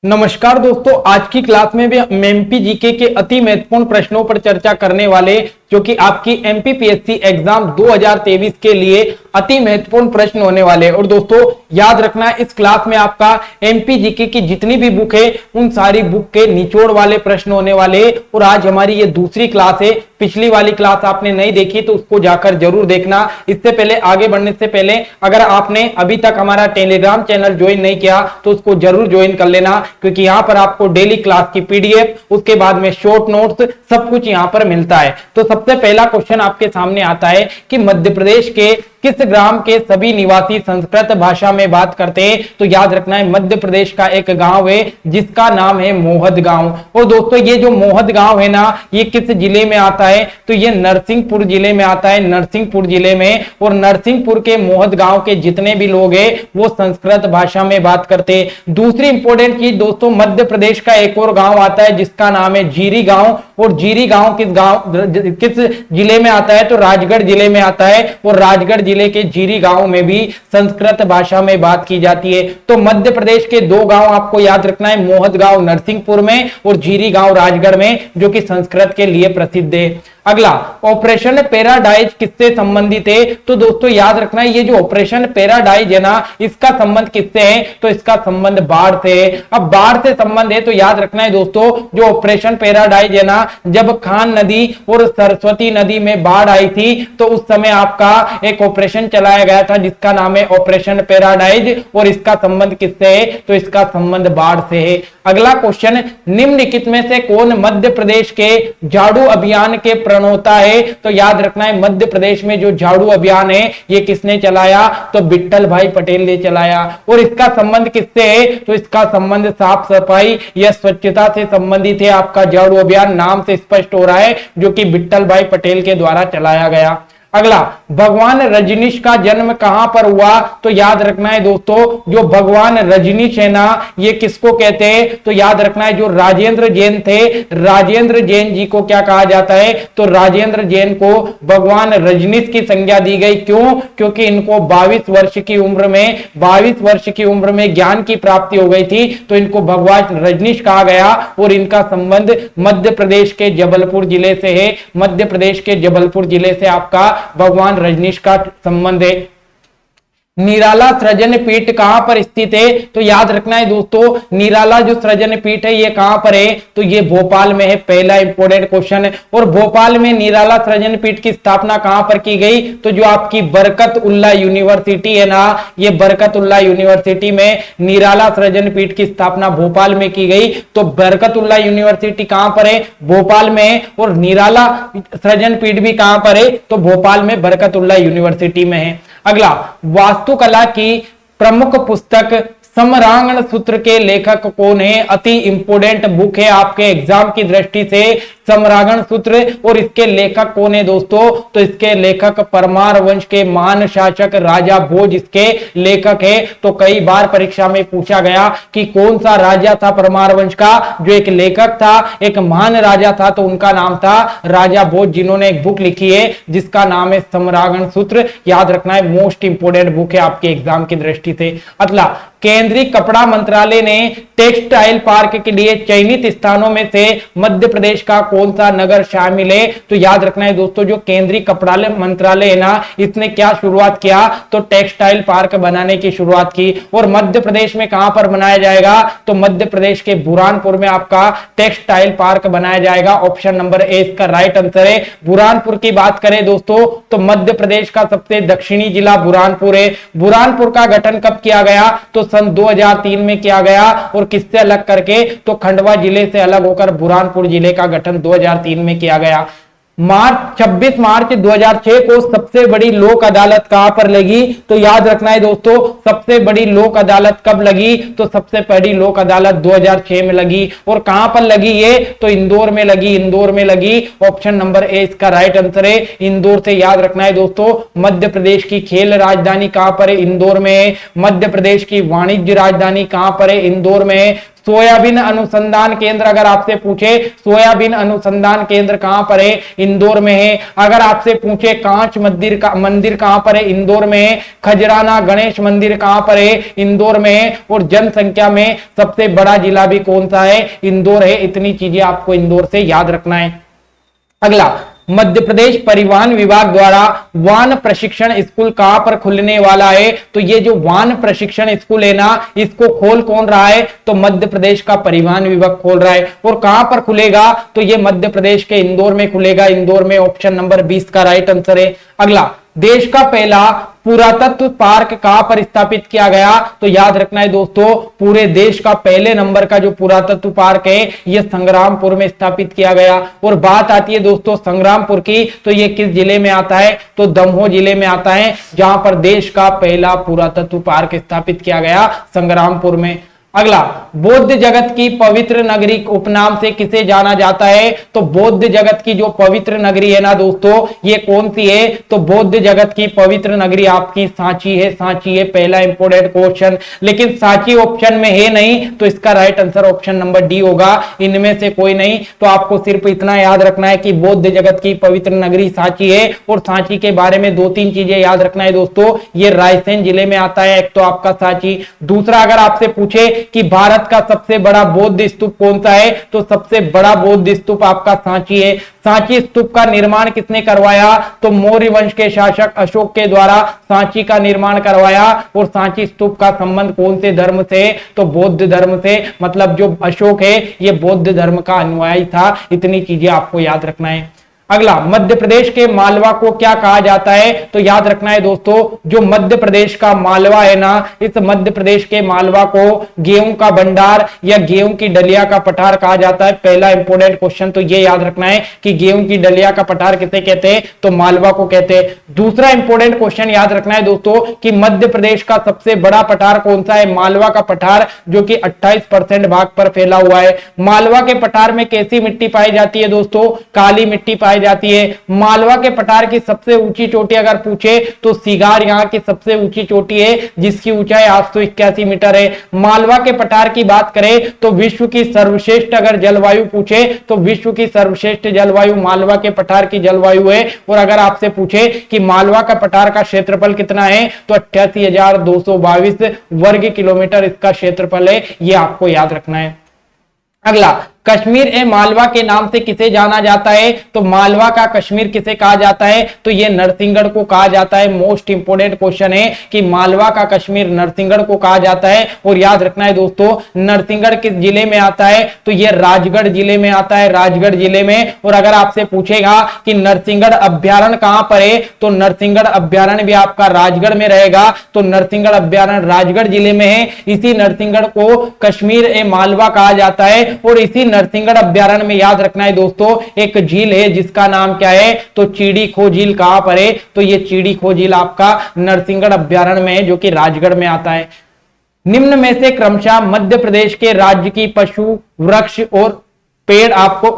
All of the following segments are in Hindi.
नमस्कार दोस्तों, आज की क्लास में भी हम एमपी जीके के अति महत्वपूर्ण प्रश्नों पर चर्चा करने वाले, जो कि आपकी एमपीपीएससी एग्जाम 2023 के लिए अति महत्वपूर्ण प्रश्न होने वाले। और दोस्तों याद रखना, इस क्लास में आपका एमपी जीके की जितनी भी बुक है उन सारी बुक के निचोड़ वाले प्रश्न होने वाले। और आज हमारी ये दूसरी क्लास है, पिछली वाली क्लास आपने नहीं देखी तो उसको जाकर जरूर देखना। इससे पहले आगे बढ़ने से पहले अगर आपने अभी तक हमारा टेलीग्राम चैनल ज्वाइन नहीं किया तो उसको जरूर ज्वाइन कर लेना, क्योंकि यहां पर आपको डेली क्लास की पीडीएफ, उसके बाद में शॉर्ट नोट्स, सब कुछ यहां पर मिलता है। तो सबसे पहला क्वेश्चन आपके सामने आता है कि मध्य प्रदेश के किस ग्राम के सभी निवासी संस्कृत भाषा में बात करते हैं। तो याद रखना है, मध्य प्रदेश का एक गांव है जिसका नाम है मोहद गांव। और दोस्तों ये जो मोहद गांव है ना, ये किस जिले में आता है? तो ये नरसिंहपुर जिले में आता है, नरसिंहपुर जिले में। और नरसिंहपुर के मोहद गांव के जितने भी लोग हैं वो संस्कृत भाषा में बात करते हैं। दूसरी इंपॉर्टेंट चीज दोस्तों, मध्य प्रदेश का एक और गांव आता है जिसका नाम है जीरी गांव। और जीरी गांव किस जिले में आता है? तो राजगढ़ जिले में आता है। और राजगढ़ जिले के जीरी गांव में भी संस्कृत भाषा में बात की जाती है। तो मध्य प्रदेश के दो गांव आपको याद रखना है, मोहद गांव नरसिंहपुर में और जीरी गांव राजगढ़ में, जो कि संस्कृत के लिए प्रसिद्ध है। अगला, ऑपरेशन पैराडाइज किससे संबंधित है? तो दोस्तों याद रखना है, ये जो ऑपरेशन पैराडाइज है ना, इसका संबंध किससे है? तो इसका संबंध बाढ़ से है। अब बाढ़ से संबंध है तो याद रखना है दोस्तों, जो ऑपरेशन पैराडाइज है ना, जब खान नदी और सरस्वती नदी में बाढ़ आई थी तो उस समय आपका एक ऑपरेशन चलाया गया था जिसका नाम है ऑपरेशन पैराडाइज। और इसका संबंध किससे है? तो इसका संबंध बाढ़ से है। अगला क्वेश्चन, निम्नलिखित में से कौन मध्य प्रदेश के झाड़ू अभियान के प्रणेता है? तो याद रखना है, मध्य प्रदेश में जो झाड़ू अभियान है ये किसने चलाया? तो विट्ठल भाई पटेल ने चलाया। और इसका संबंध किससे है? तो इसका संबंध साफ सफाई या स्वच्छता से संबंधित है। आपका झाड़ू अभियान नाम से स्पष्ट हो रहा है, जो कि विट्ठल भाई पटेल के द्वारा चलाया गया। अगला, भगवान रजनीश का जन्म कहां पर हुआ? तो याद रखना है दोस्तों, जो भगवान रजनीश है ना, ये किसको कहते हैं? तो याद रखना है, जो राजेंद्र जैन थे, राजेंद्र जैन जी को क्या कहा जाता है? तो राजेंद्र जैन को भगवान रजनीश की संज्ञा दी गई। क्यों? क्योंकि इनको 22 वर्ष की उम्र में ज्ञान की प्राप्ति हो गई थी, तो इनको भगवान रजनीश कहा गया। और इनका संबंध मध्य प्रदेश के जबलपुर जिले से है। मध्य प्रदेश के जबलपुर जिले से आपका भगवान रजनीश का संबंध है। निराला सृजन पीठ कहां पर स्थित है? तो याद रखना है दोस्तों, निराला जो सृजन पीठ है ये कहां पर है? तो ये भोपाल में है। पहला इंपॉर्टेंट क्वेश्चन है। और भोपाल में निराला सृजन पीठ की स्थापना कहां पर की गई? तो जो आपकी बरकतउल्लाह यूनिवर्सिटी है ना, ये बरकतउल्लाह यूनिवर्सिटी में निराला सृजन पीठ की स्थापना भोपाल में की गई। तो बरकतउल्लाह यूनिवर्सिटी कहां पर है? भोपाल में। और निराला सृजन पीठ भी कहां पर है? तो भोपाल में बरकतउल्लाह यूनिवर्सिटी में है। अगला, वास्तुकला की प्रमुख पुस्तक समरांगण सूत्र के लेखक कौन है? अति इंपोर्टेंट बुक है आपके एग्जाम की दृष्टि से, समरांगण सूत्र। और इसके लेखक कौन है दोस्तों? तो इसके लेखक परमार वंश के महान शासक राजा भोज इसके लेखक है। तो कई बार परीक्षा में पूछा गया कि कौन सा राजा था परमार वंश का जो एक लेखक था, एक महान राजा था, तो उनका नाम था राजा भोज, जिन्होंने एक बुक लिखी है जिसका नाम है समरांगण सूत्र। याद रखना है, मोस्ट इंपोर्टेंट बुक है आपके एग्जाम की दृष्टि से। अगला, केंद्रीय कपड़ा मंत्रालय ने टेक्सटाइल पार्क के लिए चयनित स्थानों में से मध्य प्रदेश का कौन सा नगर शामिल है? तो याद रखना है दोस्तों, जो केंद्रीय कपड़ा मंत्रालय है ना, इसने क्या शुरुआत किया? तो टेक्सटाइल पार्क बनाने की शुरुआत की। और मध्य प्रदेश में कहां पर बनाया जाएगा? तो मध्य प्रदेश के बुरहानपुर में आपका टेक्सटाइल पार्क बनाया जाएगा। ऑप्शन नंबर ए इसका राइट आंसर है। बुरहानपुर की बात करें दोस्तों, तो मध्य प्रदेश का सबसे दक्षिणी जिला बुरहानपुर है। बुरहानपुर का गठन कब किया गया? तो सन 2003 में किया गया। और किससे अलग करके? तो खंडवा जिले से अलग होकर बुरहानपुर जिले का गठन 2003 में किया गया। 26 मार्च 2006 को सबसे बड़ी लोक अदालत कहां पर लगी? तो याद रखना है दोस्तों, सबसे बड़ी लोक अदालत कब लगी? तो सबसे बड़ी लोक अदालत 2006 में लगी। और कहां पर लगी ये? तो इंदौर में लगी। इंदौर में लगी। ऑप्शन नंबर ए इसका राइट आंसर है। इंदौर से याद रखना है दोस्तों, मध्य प्रदेश की खेल राजधानी कहां पर है? इंदौर में। मध्य प्रदेश की वाणिज्य राजधानी कहां पर है? इंदौर में। सोयाबीन अनुसंधान केंद्र अगर आपसे पूछे सोयाबीन अनुसंधान केंद्र कहां पर है, इंदौर में है। अगर आपसे पूछे कांच मंदिर कहां पर है, इंदौर में है। खजराना गणेश मंदिर कहां पर है, इंदौर में है। और जनसंख्या में सबसे बड़ा जिला भी कौन सा है, इंदौर है। इतनी चीजें आपको इंदौर से याद रखना है। अगला, मध्य प्रदेश परिवहन विभाग द्वारा वाहन प्रशिक्षण स्कूल कहां पर खुलने वाला है, तो ये जो वाहन प्रशिक्षण स्कूल है ना, इसको खोल कौन रहा है, तो मध्य प्रदेश का परिवहन विभाग खोल रहा है। और कहां पर खुलेगा, तो ये मध्य प्रदेश के इंदौर में खुलेगा। इंदौर में ऑप्शन नंबर 20 का राइट आंसर है। अगला, देश का पहला पुरातत्व पार्क कहां पर स्थापित किया गया, तो याद रखना है दोस्तों, पूरे देश का पहले नंबर का जो पुरातत्व पार्क है यह संग्रामपुर में स्थापित किया गया। और बात आती है दोस्तों संग्रामपुर की, तो यह किस जिले में आता है, तो दमोह जिले में आता है, जहां पर देश का पहला पुरातत्व पार्क स्थापित किया गया, संग्रामपुर में। अगला, बौद्ध जगत की पवित्र नगरी उपनाम से किसे जाना जाता है, तो बौद्ध जगत की जो पवित्र नगरी है ना दोस्तों, ये कौन सी है, तो बौद्ध जगत की पवित्र नगरी आपकी सांची है। सांची है पहला इंपोर्टेंट क्वेश्चन, लेकिन सांची ऑप्शन में है नहीं, तो इसका right answer option number D होगा, इनमें से कोई नहीं। तो आपको सिर्फ इतना याद रखना है कि बौद्ध जगत की पवित्र नगरी सांची है। और सांची के बारे में 2-3 चीजें याद रखना है दोस्तों, ये रायसेन जिले में आता है, एक तो आपका सांची। दूसरा, अगर आपसे पूछे कि भारत का सबसे बड़ा बौद्ध स्तूप कौन सा है, तो सबसे बड़ा बौद्ध स्तूप आपका सांची है। सांची स्तूप का निर्माण किसने करवाया, तो मौर्य वंश के शासक अशोक के द्वारा सांची का निर्माण करवाया। और सांची स्तूप का संबंध कौन से धर्म से, तो बौद्ध धर्म से। मतलब जो अशोक है ये बौद्ध धर्म का अनुयायी था। इतनी चीजें आपको याद रखना है। अगला, मध्य प्रदेश के मालवा को क्या कहा जाता है, तो याद रखना है दोस्तों, जो मध्य प्रदेश का मालवा है ना, इस मध्य प्रदेश के मालवा को गेहूं का भंडार या गेहूं की डलिया का पठार कहा जाता है। पहला इंपोर्टेंट क्वेश्चन तो ये याद रखना है कि गेहूं की डलिया का पठार किसे कहते हैं, तो मालवा को कहते हैं। दूसरा इंपोर्टेंट क्वेश्चन याद रखना है दोस्तों कि मध्य प्रदेश का सबसे बड़ा पठार कौन सा है, मालवा का पठार, जो कि 28% भाग पर फैला हुआ है। मालवा के पठार में कैसी मिट्टी पाई जाती है दोस्तों, काली मिट्टी पाई जाती है। मालवा के पठार की सबसे ऊंची चोटी अगर पूछे तो सिगार यहां की सबसे ऊंची चोटी है, जिसकी ऊंचाई 881 मीटर है। मालवा के पठार की बात करें तो विश्व की सर्वश्रेष्ठ अगर जलवायु पूछे तो विश्व की सर्वश्रेष्ठ जलवायु मालवा के पठार की जलवायु है। और अगर आपसे पूछे कि मालवा का पठार का क्षेत्रफल कितना है, तो 88,222 वर्ग किलोमीटर इसका क्षेत्रफल है। यह आपको याद रखना है। अगला, कश्मीर ए मालवा के नाम से किसे जाना जाता है, तो मालवा का कश्मीर किसे कहा जाता है, तो ये नरसिंहगढ़ को कहा जाता है। मोस्ट इंपोर्टेंट क्वेश्चन है कि मालवा का कश्मीर नरसिंहगढ़ को कहा जाता है। और याद रखना है दोस्तों, नरसिंहगढ़ किस जिले में आता है, तो ये राजगढ़ जिले में आता है, राजगढ़ जिले में। और अगर आपसे पूछेगा कि नरसिंहगढ़ अभ्यारण्य कहां पर है, तो नरसिंहगढ़ अभ्यारण्य भी आपका राजगढ़ में रहेगा। तो नरसिंहगढ़ अभ्यारण्य राजगढ़ जिले में है। इसी नरसिंहगढ़ को कश्मीर ए मालवा कहा जाता है। और इसी नरसिंहगढ़ अभ्यारण्य में याद रखना है दोस्तों, एक झील है जिसका नाम क्या है, तो चीड़ी खो झील कहां पर है, तो ये चीड़ी खो झील आपका नरसिंहगढ़ अभ्यारण्य में है, जो कि राजगढ़ में आता है। निम्न में से क्रमशः मध्य प्रदेश के राज्य की पशु, वृक्ष और पेड़ आपको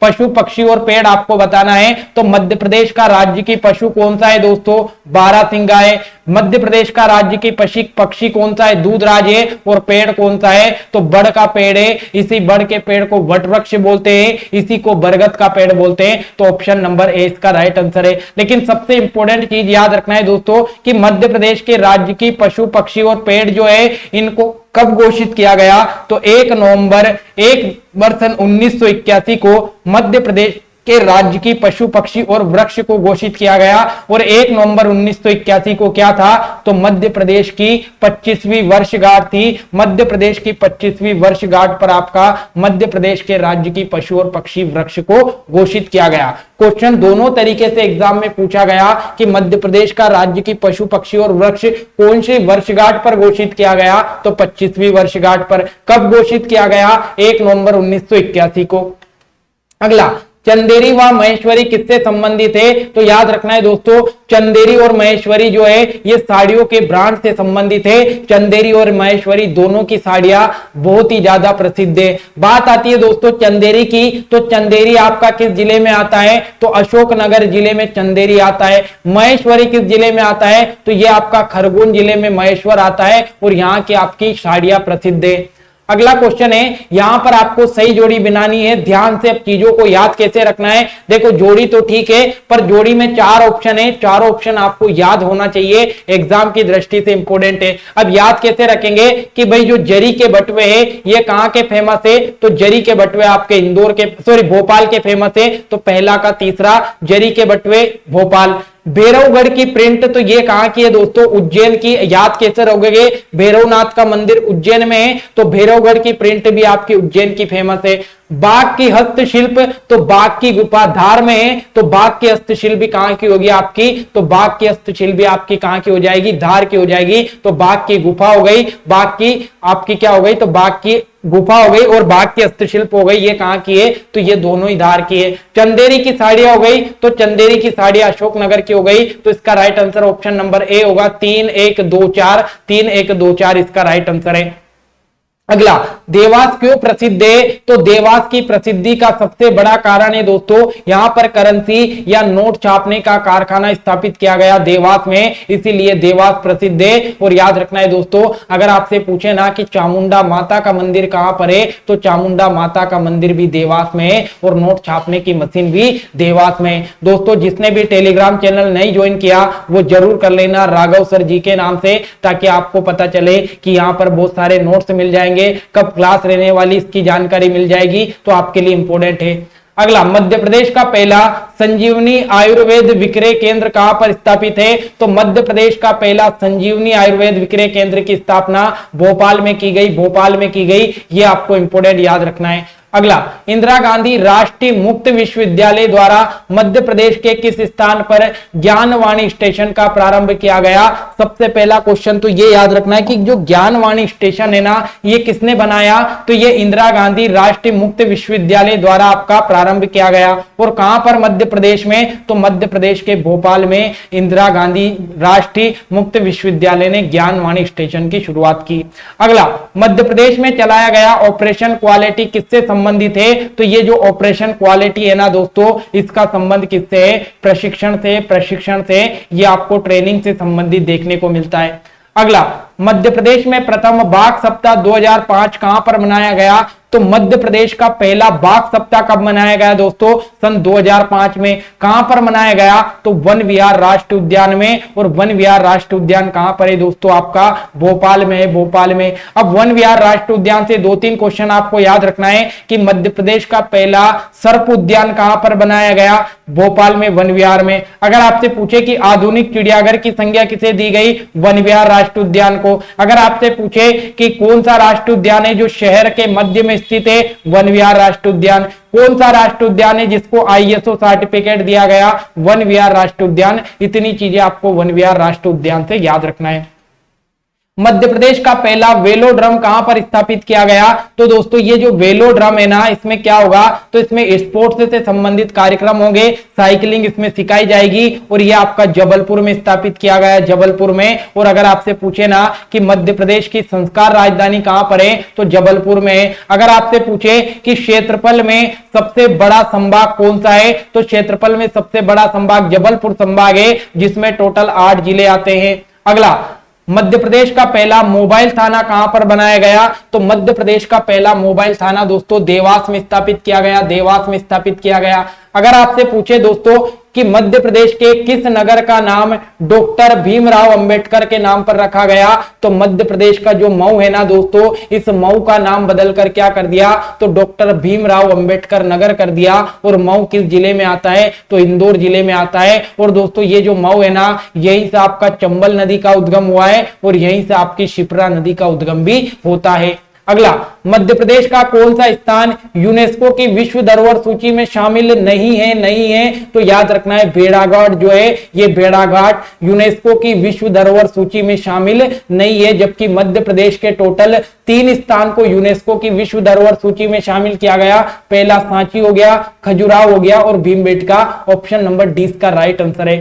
पशु, पक्षी और पेड़ आपको बताना है। तो मध्य प्रदेश का राज्य की पशु कौन सा है दोस्तों, बारहसिंगा है। मध्य प्रदेश का राज्य की पक्षी कौन सा है, दूधराज है। और पेड़ कौन सा है, तो बड़ का पेड़ है। इसी बड़ के पेड़ को वट वृक्ष बोलते हैं, इसी को बरगद का पेड़ बोलते हैं। तो ऑप्शन नंबर ए इसका राइट आंसर है। लेकिन सबसे इंपॉर्टेंट चीज याद रखना है दोस्तों कि मध्य प्रदेश के राज्य की पशु, पक्षी और पेड़ जो है, इनको कब घोषित किया गया, तो 1 नवंबर 1981 को मध्य प्रदेश के राज्य की पशु, पक्षी और वृक्ष को घोषित किया गया। और 1 नवंबर 1981 को क्या था, तो मध्य प्रदेश की 25वीं वर्षगांठ थी। मध्य प्रदेश की 25वीं वर्षगांठ पर आपका मध्य प्रदेश के राज्य की पशु और पक्षी वृक्ष को घोषित किया गया। क्वेश्चन दोनों तरीके से एग्जाम में पूछा गया कि मध्य प्रदेश का राज्य की पशु, पक्षी और वृक्ष कौन सी वर्षगांठ पर घोषित किया गया, तो 25वीं वर्षगांठ पर। कब घोषित किया गया, 1 नवंबर 1981 को। अगला, चंदेरी व महेश्वरी किससे संबंधित है, तो याद रखना है दोस्तों, चंदेरी और महेश्वरी जो है ये साड़ियों के ब्रांड से संबंधित है। चंदेरी और महेश्वरी दोनों की साड़ियां बहुत ही ज्यादा प्रसिद्ध है। बात आती है दोस्तों चंदेरी की, तो चंदेरी आपका किस जिले में आता है, तो अशोकनगर जिले में चंदेरी आता है। महेश्वरी किस जिले में आता है, तो ये आपका खरगोन जिले में महेश्वर आता है। और यहाँ की आपकी साड़ियां प्रसिद्ध है। अगला क्वेश्चन है, यहां पर आपको सही जोड़ी बनानी है। ध्यान से अब चीजों को याद कैसे रखना है। देखो जोड़ी तो ठीक है, पर जोड़ी में 4 ऑप्शन है, चारों ऑप्शन आपको याद होना चाहिए, एग्जाम की दृष्टि से इंपॉर्टेंट है। अब याद कैसे रखेंगे कि भाई जो जरी के बटवे है ये कहां के फेमस है, तो जरी के बटवे आपके इंदौर के, सॉरी भोपाल के फेमस है, तो पहला का तीसरा जरी के बटवे भोपाल। भैरवगढ़ की प्रिंट तो ये कहां की है दोस्तों, उज्जैन की। याद कैसे रहोगे, भैरवनाथ का मंदिर उज्जैन में है, तो भैरवगढ़ की प्रिंट भी आपकी उज्जैन की फेमस है। बाघ की हस्तशिल्प, तो बाघ की गुफा धार में है, तो बाघ की हस्तशिल्प भी कहां की होगी आपकी, तो बाघ की हस्तशिल्प भी आपकी कहां की हो जाएगी, धार की हो जाएगी। तो बाघ की गुफा हो गई, बाघ की आपकी क्या हो गई, तो बाघ की गुफा हो गई और बाघ की हस्तशिल्प हो गई, ये कहां की है, तो ये दोनों ही धार की है। चंदेरी की साड़ियां हो गई, तो चंदेरी की साड़ियां अशोकनगर की हो गई, तो इसका right answer option number A होगा। 3 1 2 4, 3 1 2 4 इसका राइट आंसर है। अगला, देवास क्यों प्रसिद्ध है, तो देवास की प्रसिद्धि का सबसे बड़ा कारण है दोस्तों, यहां पर करेंसी या नोट छापने का कारखाना स्थापित किया गया देवास में, इसीलिए देवास प्रसिद्ध है। और याद रखना है दोस्तों, अगर आपसे पूछे ना कि चामुंडा माता का मंदिर कहां पर है, तो चामुंडा माता का मंदिर भी देवास में है और नोट छापने की मशीन भी देवास में। दोस्तों जिसने भी टेलीग्राम चैनल नहीं ज्वाइन किया वो जरूर कर लेना, राघव सर जी के नाम से, ताकि आपको पता चले कि यहां पर बहुत सारे नोट्स मिल जाएंगे, कब क्लास रहने वाली इसकी जानकारी मिल जाएगी, तो आपके लिए इंपॉर्टेंट है। अगला, मध्य प्रदेश का पहला संजीवनी आयुर्वेद विक्रय केंद्र कहां पर स्थापित है, तो मध्य प्रदेश का पहला संजीवनी आयुर्वेद विक्रय केंद्र की स्थापना भोपाल में की गई, भोपाल में की गई, ये आपको इंपॉर्टेंट याद रखना है। अगला, इंदिरा गांधी राष्ट्रीय मुक्त विश्वविद्यालय द्वारा मध्य प्रदेश के किस स्थान पर ज्ञानवाणी स्टेशन का प्रारंभ किया गया। सबसे पहला क्वेश्चन तो ये याद रखना है कि जो ज्ञानवाणी स्टेशन है ना, ये किसने बनाया, तो ये इंदिरा गांधी राष्ट्रीय मुक्त विश्वविद्यालय द्वारा आपका प्रारंभ किया गया। और कहां पर, मध्य प्रदेश में, तो मध्य प्रदेश के भोपाल में इंदिरा गांधी राष्ट्रीय मुक्त विश्वविद्यालय ने ज्ञानवाणी स्टेशन की शुरुआत की। अगला, मध्य प्रदेश में चलाया गया ऑपरेशन क्वालिटी किससे संबंधित है, तो ये जो ऑपरेशन क्वालिटी है ना दोस्तों, इसका संबंध किससे है, प्रशिक्षण से, प्रशिक्षण से, ये आपको ट्रेनिंग से संबंधित देखने को मिलता है। अगला, मध्य प्रदेश में प्रथम बाघ सप्ताह 2005 कहां पर मनाया गया, तो मध्य प्रदेश का पहला बाघ सप्ताह कब मनाया गया दोस्तों, सन 2005 में। कहां पर मनाया गया, तो वन विहार राष्ट्रीय उद्यान में। और वन विहार राष्ट्रीय उद्यान कहां पर है दोस्तों, आपका भोपाल में है, भोपाल में। अब वन विहार राष्ट्रीय उद्यान से 2-3 क्वेश्चन आपको याद रखना है कि मध्य प्रदेश का पहला सर्प उद्यान कहां पर बनाया गया, भोपाल में, वन विहार में। अगर आपसे पूछे कि आधुनिक चिड़ियाघर की संज्ञा किसे दी गई, वन विहार राष्ट्रीय उद्यान को। अगर आपसे पूछे कि कौन सा राष्ट्रीय उद्यान है जो शहर के मध्य में स्थित है, वन विहार राष्ट्रीय उद्यान। कौन सा राष्ट्रीय उद्यान है जिसको आईएसओ सर्टिफिकेट दिया गया, वन विहार राष्ट्रीय उद्यान। इतनी चीजें आपको वन विहार राष्ट्रीय उद्यान से याद रखना है। मध्य प्रदेश का पहला वेलोड्रम कहां पर स्थापित किया गया, तो दोस्तों ये जो वेलोड्रम है ना, इसमें क्या होगा, तो इसमें स्पोर्ट्स से संबंधित कार्यक्रम होंगे, साइकिलिंग इसमें सिखाई जाएगी। और ये आपका जबलपुर में स्थापित किया गया है, जबलपुर में। और अगर आपसे पूछे ना कि मध्य प्रदेश की संस्कार राजधानी कहां पर है, तो जबलपुर में है। अगर आपसे पूछे कि क्षेत्रफल में सबसे बड़ा संभाग कौन सा है, तो क्षेत्रफल में सबसे बड़ा संभाग जबलपुर संभाग है, जिसमें टोटल 8 जिले आते हैं। अगला, मध्य प्रदेश का पहला मोबाइल थाना कहां पर बनाया गया, तो मध्य प्रदेश का पहला मोबाइल थाना दोस्तों देवास में स्थापित किया गया, देवास में स्थापित किया गया। अगर आपसे पूछे दोस्तों कि मध्य प्रदेश के किस नगर का नाम डॉक्टर भीमराव अंबेडकर के नाम पर रखा गया, तो मध्य प्रदेश का जो मऊ है ना दोस्तों, इस मऊ का नाम बदलकर क्या कर दिया, तो डॉक्टर भीमराव अंबेडकर नगर कर दिया। और मऊ किस जिले में आता है, तो इंदौर जिले में आता है। और दोस्तों ये जो मऊ है ना, यहीं से आपका चंबल नदी का उद्गम हुआ है और यहीं से आपकी शिप्रा नदी का उद्गम भी होता है। अगला, मध्य प्रदेश का कौन सा स्थान यूनेस्को की विश्व धरोहर सूची में शामिल नहीं है, नहीं है, तो याद रखना है भेड़ाघाट जो है, ये भेड़ाघाट यूनेस्को की विश्व धरोहर सूची में शामिल नहीं है। जबकि मध्य प्रदेश के टोटल 3 स्थान को यूनेस्को की विश्व धरोहर सूची में शामिल किया गया। पहला सांची हो गया, खजुराहो हो गया और भीमबेटका। ऑप्शन नंबर डी इसका राइट आंसर है।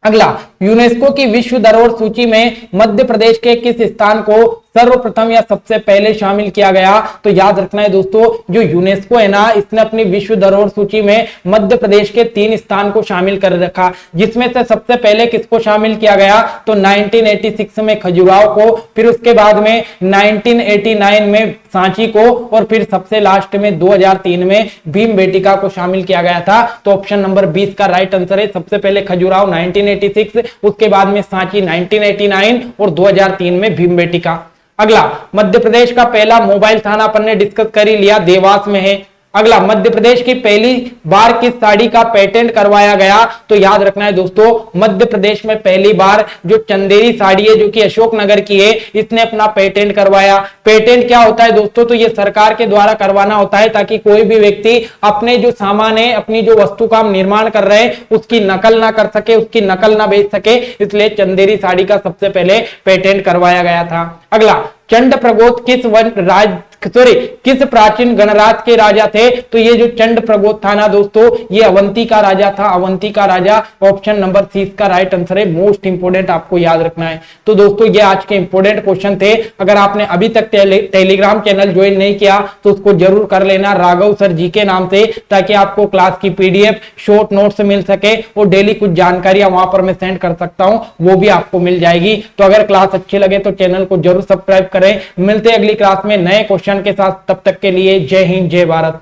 अगला, यूनेस्को की विश्व धरोहर सूची में मध्य प्रदेश के किस स्थान को सर्वप्रथम या सबसे पहले शामिल किया गया? तो याद रखना है दोस्तों, जो यूनेस्को है ना, इसने अपनी विश्व धरोहर सूची में मध्य प्रदेश के 3 स्थान को शामिल कर रखा, जिसमें से सबसे पहले किसको शामिल किया गया? तो 1986 में खजुराहो को, फिर उसके बाद में 1989 में सांची को, और फिर सबसे लास्ट में 2003 में भीमबेटका को शामिल किया गया था। तो ऑप्शन नंबर 20 का राइट आंसर है। सबसे पहले खजुराहो 1986, उसके बाद में सांची 1989 और 2003 में भीमबेटका। अगला, मध्य प्रदेश का पहला मोबाइल थाना अपन ने डिस्कस कर ही लिया, देवास में है। अगला, मध्य प्रदेश की पहली बार किस साड़ी का पेटेंट करवाया गया? तो याद रखना है दोस्तों, मध्य प्रदेश में पहली बार जो चंदेरी साड़ी है, जो कि अशोकनगर की है, इसने अपना पेटेंट करवाया। पेटेंट क्या होता है दोस्तों? तो ये सरकार के द्वारा करवाना होता है, ताकि कोई भी व्यक्ति अपने जो सामान है, अपनी जो वस्तु का निर्माण कर रहे हैं, उसकी नकल ना कर सके, उसकी नकल ना बेच सके, इसलिए चंदेरी साड़ी का सबसे पहले पेटेंट करवाया गया था। अगला, चंड प्रगोत किस प्राचीन गणराज्य के राजा थे? तो ये जो चंड प्रगोत था ना दोस्तों, ये अवंती का राजा था, अवंती का राजा। ऑप्शन नंबर 30 का राइट आंसर है। मोस्ट इंपोर्टेंट आपको याद रखना है। तो दोस्तों, ये आज के इंपोर्टेंट क्वेश्चन थे। अगर आपने अभी तक टेलीग्राम चैनल ज्वाइन नहीं किया तो उसको जरूर कर लेना, राघव सर जी के नाम से, ताकि आपको क्लास की पीडीएफ, शॉर्ट नोट्स मिल सके, और डेली कुछ जानकारियां वहां पर मैं सेंड कर सकता हूं, वो भी आपको मिल जाएगी। तो अगर क्लास अच्छी लगे तो चैनल को जरूर सब्सक्राइब करें। मिलते हैं अगली क्लास में नए क्वेश्चन के साथ, तब तक के लिए जय हिंद, जय भारत।